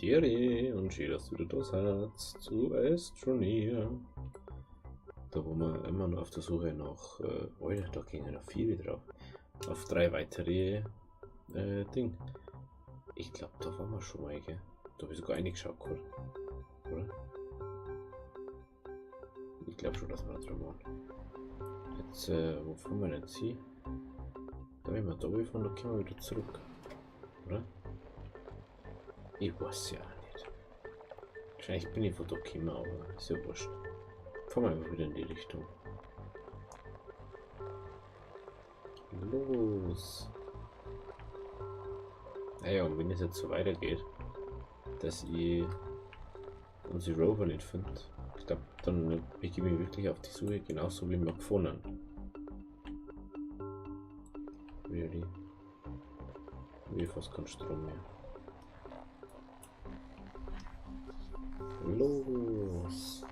Hallo und schön, dass du wieder da seid zu Astroneer. Da wo wir immer noch auf der Suche nach, Alter, da gingen noch 4 wieder auf 3 weitere Ding. Ich glaube, da waren wir schon mal, gell? Da habe ich sogar reingeschaut, oder? Ich glaube schon, dass wir da dran waren. Jetzt, wo fahren wir denn jetzt hin? Da wenn wir da fahren, dann können wir wieder zurück, oder? Ich weiß ja nicht. Wahrscheinlich bin ich von da gekommen, aber ist ja wurscht. Fahren wir einfach wieder in die Richtung. Los! Naja, und wenn es jetzt so weitergeht, dass ich unsere Rover nicht finde, ich glaube, dann begebe ich mich wirklich auf die Suche, genauso wie wir gefunden. Really? Wie fast kein Strom mehr. Los!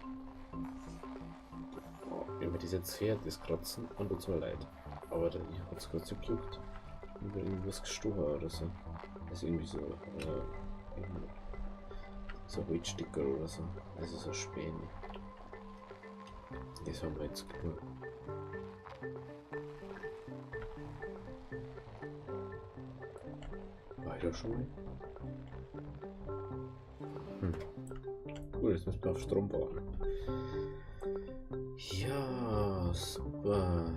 Oh, über diese Pferd, das Kratzen, und tut's mir leid. Aber ich hab's gerade so gejuckt. Über irgendwas gestochen oder so. Also irgendwie so, so Holzsticker oder so. Also so Späne. Das haben wir jetzt genug. Weiter schon mal. Cool, jetzt müssen wir auf Strom bauen. Ja, super.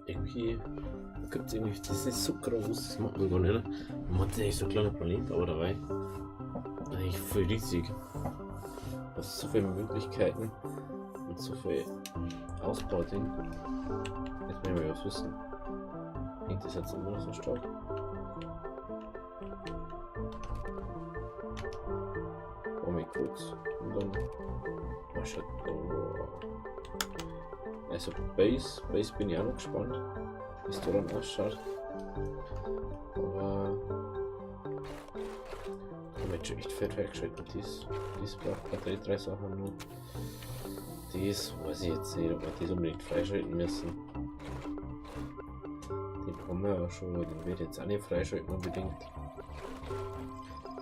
Irgendwie gibt es irgendwie, das ist so groß, das macht man gar nicht. Man hat ja nicht so ein kleiner Planet, aber dabei eigentlich voll riesig. Du hast so viele Möglichkeiten und so viel Ausbauding. Jetzt will ich mal was wissen. Hängt das jetzt immer noch so stark? Mal kurz und dann also Base bin ich auch noch gespannt, wie es da dann ausschaut, aber ich habe jetzt schon echt fett weggeschaltet. Dies braucht gerade 3 Sachen nur. Das weiß ich jetzt nicht, ob wir das unbedingt freischalten müssen. Den haben wir ja schon, den wird jetzt auch nicht freischalten unbedingt.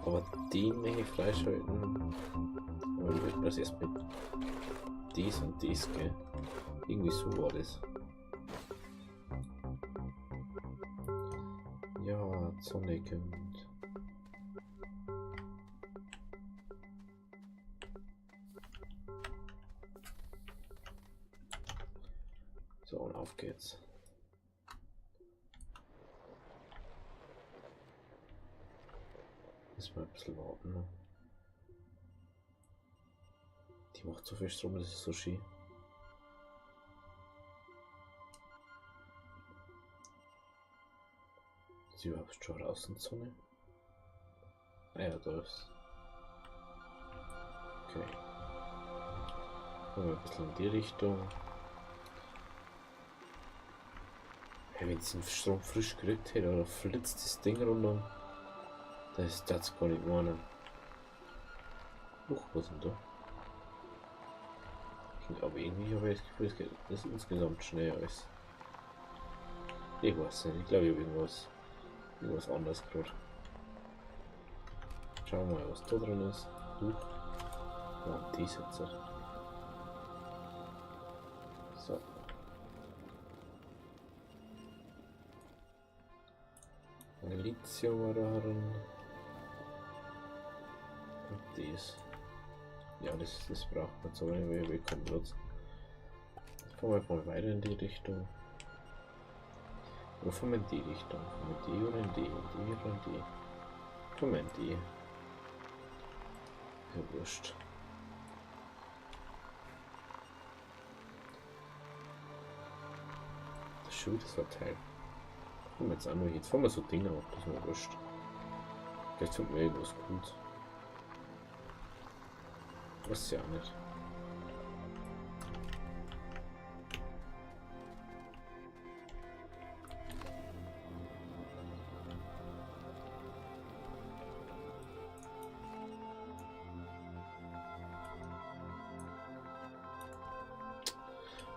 Aber den möchte ich freischalten. Aber ich möchte das erst mit dies und dies, gell? Irgendwie so war das. Ja, Sonic und so, und auf geht's. Müssen wir ein bisschen warten. Ne? Die macht so viel Strom, das ist so schön. Ist überhaupt schon draußen Sonne? Ah ja, da ist. Okay. Gehen wir ein bisschen in die Richtung. Hey, wenn es den Strom frisch gekriegt hätte, oder flitzt das Ding runter. Das gar nicht meinen. Was ist denn da? Aber irgendwie habe ich das Gefühl, es geht das insgesamt schnell alles. Ich weiß nicht, ich glaube, ich habe irgendwas anderes gerade. Schauen wir mal, was da drin ist. Ja, und die jetzt. So. Lithium darin. Und dies. Ja, das braucht man so, wenn wir willkommen nutzen. Jetzt fahren wir mal weiter in die Richtung. Wo fahren wir in die Richtung? Fahren wir die oder in die? In die oder in die? Fahren wir in die. Ja, wurscht. Das ist schon wieder so ein Teil. Fahren wir jetzt auch noch hin. Jetzt fahren wir so Dinge auf, das ist mir wurscht. Vielleicht finden wir irgendwas gut. Was ja nicht.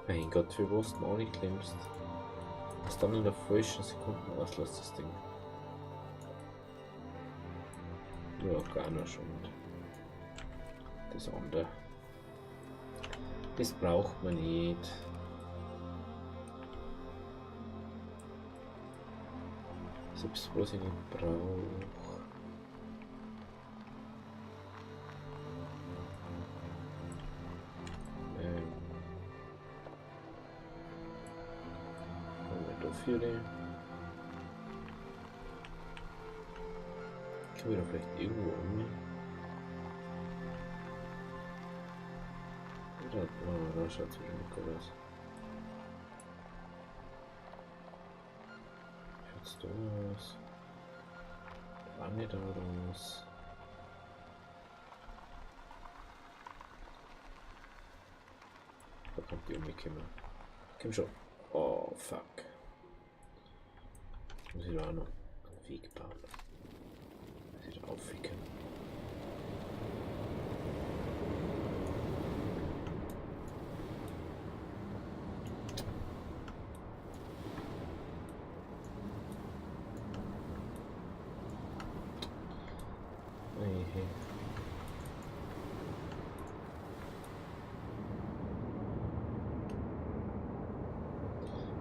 Mein Gott, für was du auch nicht klemmst. Was dann in der falschen Sekunde auslässt, das Ding. Ja, gar nicht. Und das andere. Das braucht man nicht. Selbst was ich nicht brauche. Dafür können wir da vielleicht irgendwo um. Oder, oh, da schaut es wieder gut aus. Schaut's da aus. Da nicht da raus. Da kommt die umgekommen. Komm schon. Oh, fuck. Muss ich da auch noch einen Weg bauen. Muss ich da aufwicken. Hey.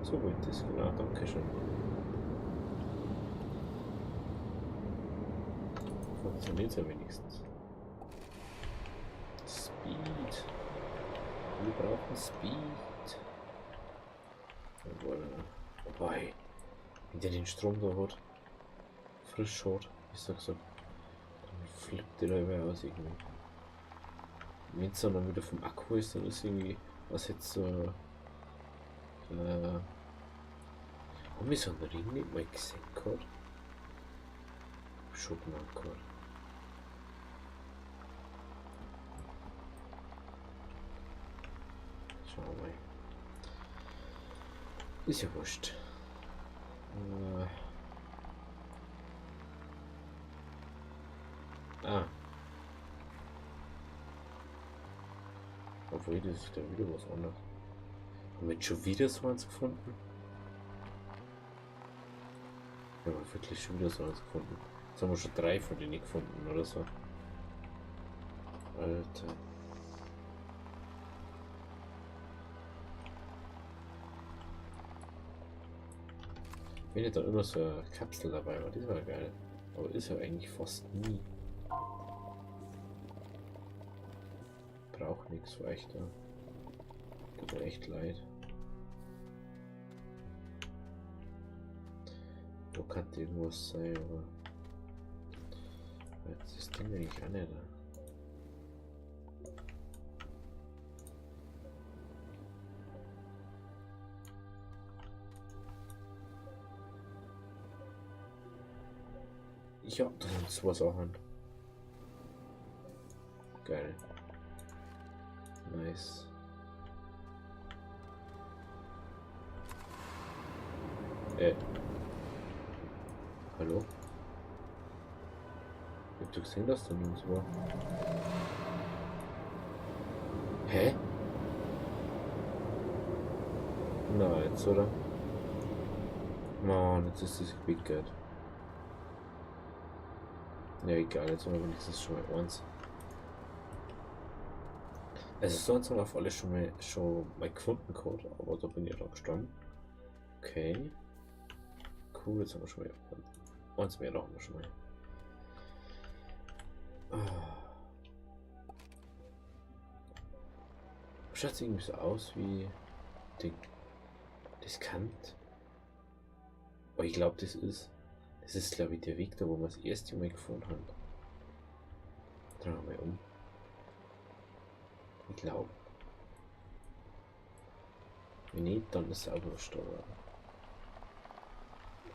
So wollte es, genau, danke schön. Funktioniert ja wenigstens. Speed. Wir brauchen Speed. Wobei, wenn der den Strom da hat, frisch hat, ich sag so, dann flippt der da immer aus irgendwie. Wenn es dann wieder vom Akku ist, dann ist irgendwie, was jetzt so, haben wir so einen Ring nicht mal gesehen gehabt? Schon mal gehabt. Schauen wir mal. Ist ja wurscht. Obwohl, das ist ja wieder was anderes. Haben wir jetzt schon wieder so eins gefunden? Ja, aber wirklich schon wieder so eins gefunden. Jetzt haben wir schon 3 von denen gefunden oder so. Alter. Wenn ich da immer so eine Kapsel dabei war, das war geil. Aber ist ja eigentlich fast nie. Braucht nichts für echt, ja. Tut mir echt leid. Wo kann irgendwas sein, aber jetzt ist das Ding eigentlich auch nicht da. Ja, da sind 2 Sachen. Geil. Nice. Hallo? Ich hab doch gesehen, dass da nirgends war. Hä? Na, jetzt, oder? Mann, jetzt ist das gepickert. Ja, egal, jetzt haben wir wenigstens schon mal eins. Also sonst haben wir auf alles schon mal gefunden gehabt, aber da bin ich dann gestorben. Okay. Cool, jetzt haben wir schon mal eins mehr, haben wir schon mal. Schaut irgendwie so aus wie das Kant. Aber ich glaube, das ist glaube ich der Weg da, wo wir das erste Mal gefunden haben. Drehen wir mal um. Ich glaube. Wenn nicht, dann ist es auch wurscht, aber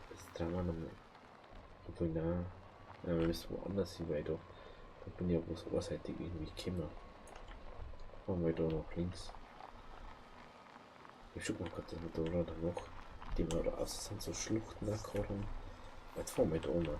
das drehen wir nochmal. Obwohl, nein, wir müssen woanders hin, weil da bin ich ja bloß ohrseitig irgendwie gekommen. Fahren wir da nach links. Ich schau mal gerade, dass wir da noch, die wir da außen sind, so Schluchten da gerade haben. Jetzt fahren wir da oben.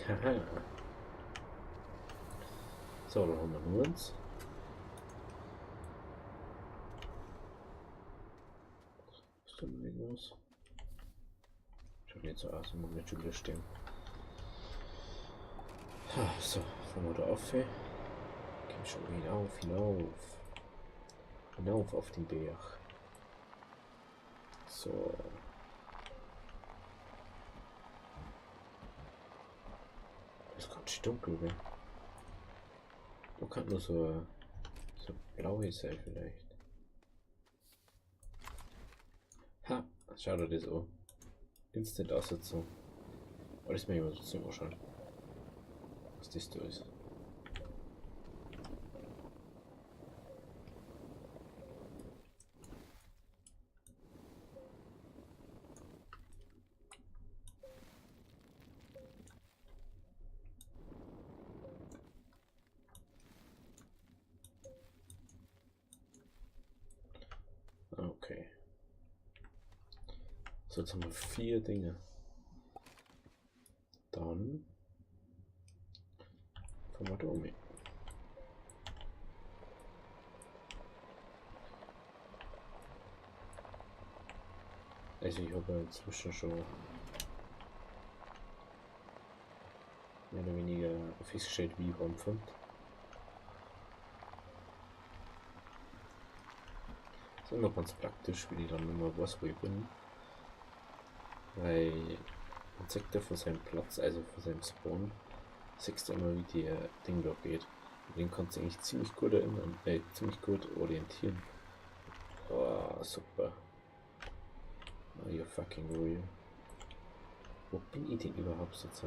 Haha. So, dann haben wir nur uns. Ist da noch irgendwas? Schaut nicht so aus, muss nicht schon wieder stehen. So, fahren wir da auf. Gehen schon hinauf, hinauf. Hinauf auf den Berg. So. Das ist ganz schön dunkel, gell? Da kann nur so blaue sein vielleicht. Ha! Schau dir das an. Instant Aussetzung. Alles mir immer so anschauen. Was das da ist. Okay. So, jetzt haben wir 4 Dinge. Dann fahren wir da um. Also ich habe inzwischen schon mehr oder weniger festgestellt, wie ich rumfinde. Das ist immer ganz praktisch, wie ich dann immer weiß, wo ich bin. Weil man zeigt ja von seinem Platz, also von seinem Spawn, siehst du immer, wie der Ding da geht. Und den kannst du eigentlich ziemlich gut erinnern, ziemlich gut orientieren. Oh, super. Oh, you're fucking real. Wo bin ich denn überhaupt jetzt?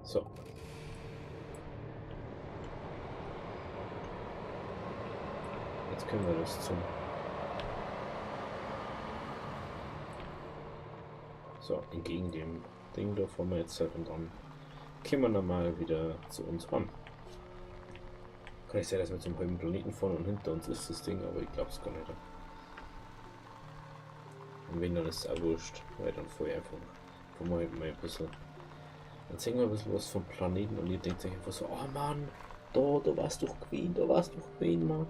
So. Jetzt können wir das zum... So, entgegen dem Ding da fahren wir jetzt halt und dann kommen wir dann mal wieder zu uns ran. Kann ich sein, dass wir zum halben Planeten fahren und hinter uns ist das Ding, aber ich glaube es gar nicht. Und wenn, dann ist es auch wurscht, weil dann fahre ich einfach mal ein bisschen. Dann sehen wir ein bisschen was vom Planeten und ihr denkt euch einfach so, oh Mann, da warst du doch Queen, Mann.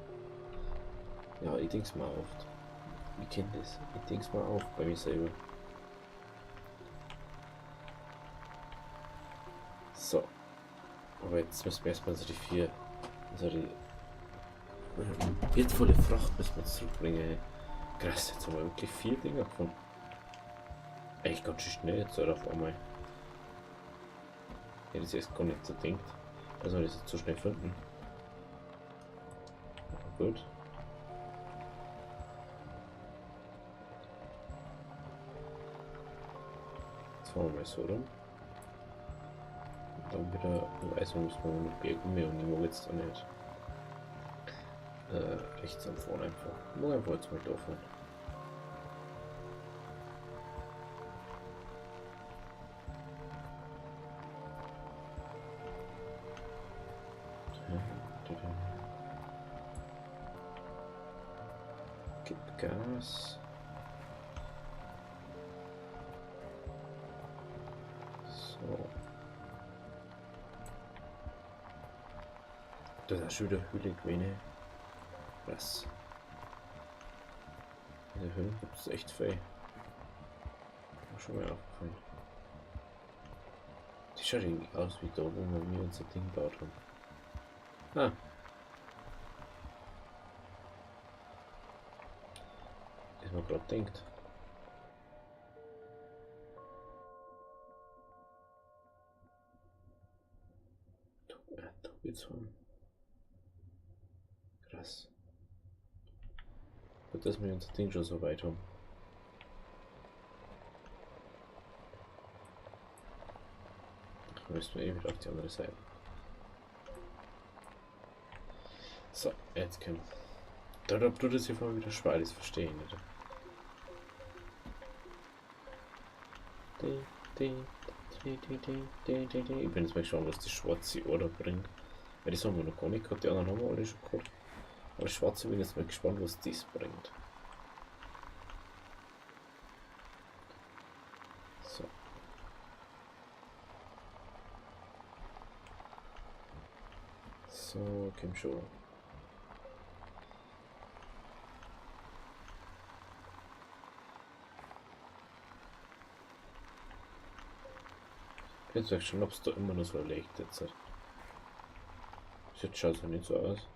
Ja, ich denk's mal oft. Ich kenne das. Ich denk's mal auf bei mir selber. So. Aber jetzt müssen wir erstmal so die 4, also die wertvolle Fracht müssen wir zurückbringen. Krass, jetzt haben wir wirklich 4 Dinger gefunden. Echt ganz schön schnell jetzt oder auf einmal. Ja, das ist gar nicht so denkt, dass wir das jetzt so schnell finden. Aber gut. Jetzt fahren wir mal so rum. Und dann wieder, also müssen wir mit Bergen mehr und ich mag jetzt da nicht. Rechts am vorne einfach. Nur einfach jetzt mal da fahren. Gib Gas. So. Das ist schon wieder Höhle gewesen. Was? In der Höhle gibt es echt viel. Schon mal aufgefallen. Die schaut irgendwie aus wie da, wo wir unser Ding gebaut haben. Ah. Das man gerade denkt. Da geht's haben. Krass. Gut, dass wir unser Ding schon so weit haben. Dann müssen wir eh wieder auf die andere Seite. So, jetzt können wir. Da tut es hier vorher wieder schwer, das verstehe ich nicht. Ich bin jetzt mal schauen, was die schwarze Order bringt. Weil das haben wir noch gar nicht gehabt, die anderen haben wir alle schon gehabt. Aber die schwarze bin jetzt mal gespannt, was das bringt. So. So, komm schon. Jetzt sag schon, ob es da immer noch so erlegt jetzt. Jetzt schaut es ja nicht so aus.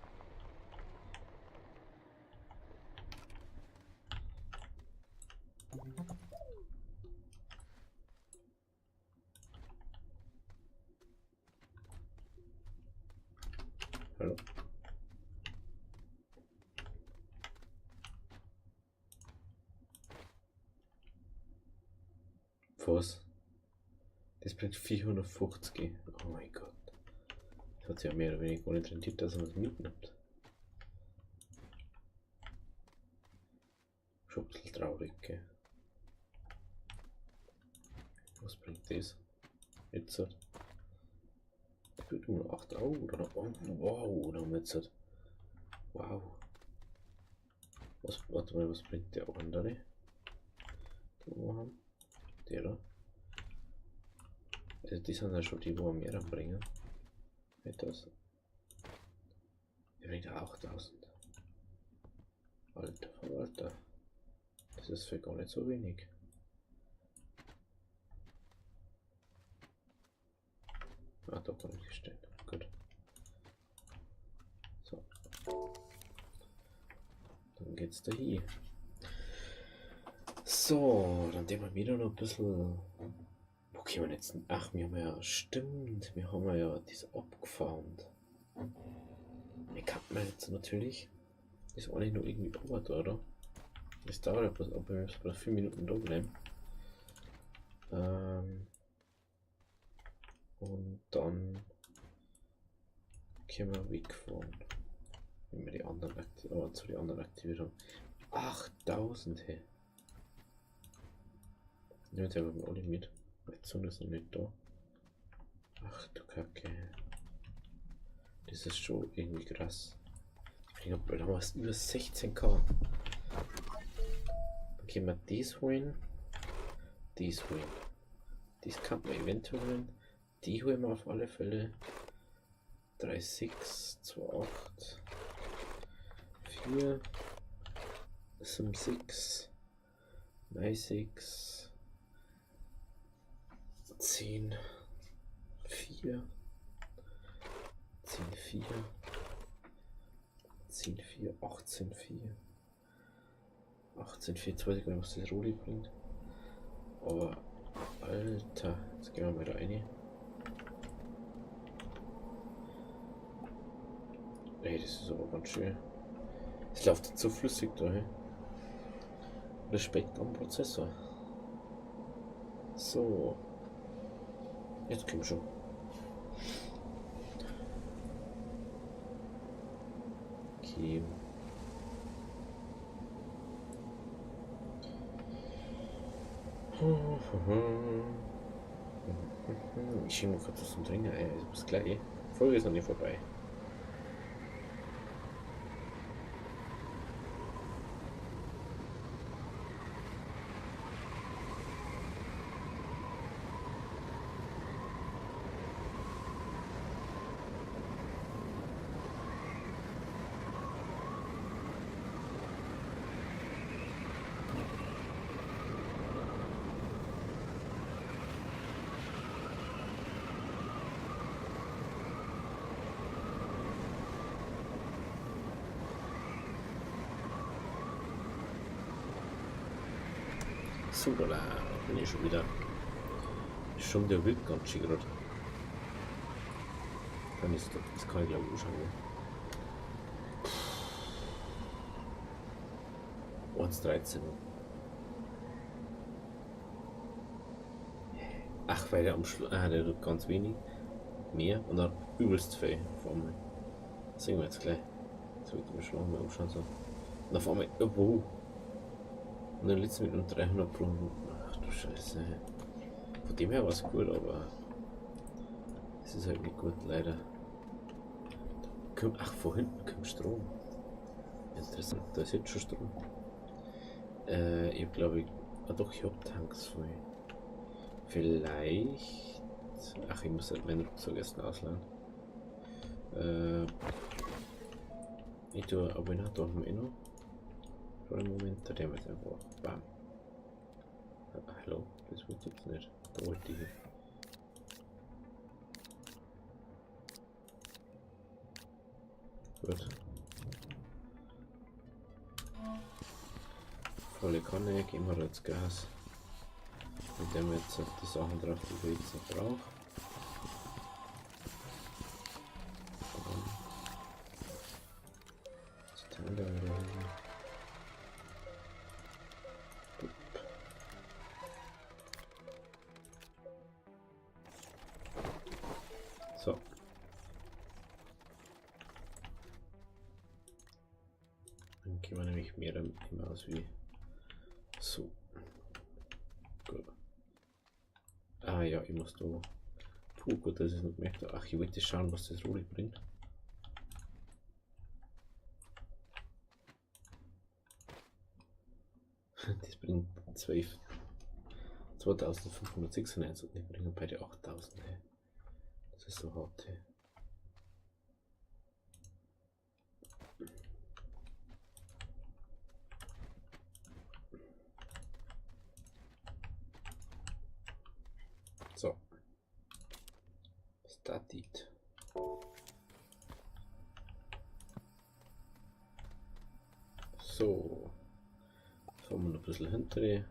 Hallo. Was? Das bringt 450. Oh mein Gott. Das hat sich ja mehr oder weniger ohne rentiert, dass man das mitnimmt. Schon ein bisschen traurig, gell? Was bringt das? Jetzt hat. Das bringt nur 8 Euro oder? Oh, wow, da haben wir jetzt. Wow. Was, warte mal, was bringt der andere? Den wir haben? Der da? Also die sind ja schon die, wo wir mehr bringen. Etwas. Der bringt 8000. Alter Verwalter. Das ist für gar nicht so wenig. Ah, da kann ich stehen. Gut. So. Dann geht's da hier. So, dann nehmen wir wieder noch ein bisschen. Wo können wir jetzt? Ach, wir haben ja. Stimmt, wir haben ja das abgefahren. Wir kann man jetzt natürlich. Ist auch nicht nur irgendwie ober da, oder? Das dauert ja bloß, ob wir jetzt bloß 4 Minuten da bleiben. Und dann können wir wegfahren. Wenn wir die anderen zu den anderen aktiviert haben. 8000, hey. Nehmen wir aber alle mit. Jetzt sind das noch nicht da. Ach du Kacke. Das ist schon irgendwie krass. Ich glaube, da haben wir über 16k. Dann können wir das holen. Das holen. Das kann man eventuell holen. Die holen wir auf alle Fälle. 3,6, 2,8, 4, 7,6, 9,6, 10, 4, 10, 4, 10, 4, 18, 4, 18, 4, jetzt weiß ich gar nicht, was das Roli bringt. Aber, Alter, jetzt gehen wir mal da rein. Ey, das ist aber ganz schön. Es läuft jetzt so flüssig da, hey. Respekt am Prozessor. So. Jetzt kommt schon. Okay. Ich schiebe mal kurz was zum Trinken. Ey, bis gleich. Folge ist noch nicht vorbei. so, da bin ich schon wieder. Schon der Wild ganz schön gerade. Dann ist das kann ich glaube ich schauen. 1,13. Ach, weil der am Schluss. Ah, der tut ganz wenig. Mehr und dann übelst viel auf einmal. Das sehen wir jetzt gleich. Jetzt wird mir schon mal umschauen. So. Und auf einmal. Oh, wow. Und dann letztes mit einem 300 pro Minute. Ach du Scheiße. Von dem her war es gut, aber. Es ist halt nicht gut, leider. Ach, von hinten kommt Strom. Interessant, da ist jetzt schon Strom. Ich glaube, doch, ich habe Tanks voll. Vielleicht. Ach, ich muss halt meinen Rucksack erst ausleihen. Ich tue aber noch da haben wir noch. Für einen Moment, da der wird einfach. Bam. Hallo, das wird jetzt nicht. Da wollte ich. Gut. Volle Kanne, geben wir jetzt Gas. Mit dem jetzt die Sachen drauf, die wir jetzt noch brauchen. So. Dann gehen wir nämlich mehr damit aus wie so. Gut. Ah ja, ich muss da. Puh, gut, dass ich es nicht gemerkt habe. Ach, ich wollte schauen, was das Roli bringt. Das bringt 2596 und die bringen beide 8000. Das ist so hart. So. Startet. So. Fahren wir noch ein bisschen hinter.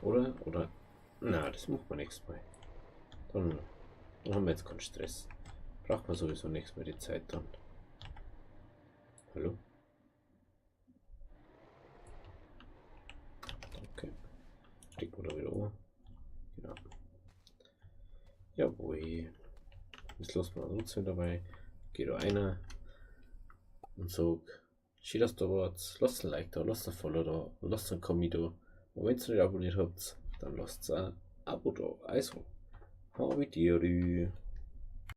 Oder? Na, das macht man nächstes Mal. Dann haben wir jetzt keinen Stress. Braucht man sowieso nächstes Mal die Zeit dann. Hallo? Okay. Klicken wir da wieder oben. Genau. Jawohl. Jetzt lassen wir uns dabei. Geht da einer und sagt, schön, dass du warst. Lasst ein Like da, lasst ein Follow da, lasst ein Kommentar da. Und wenn ihr nicht abonniert habt, dann lasst ein Abo da. Also, habe die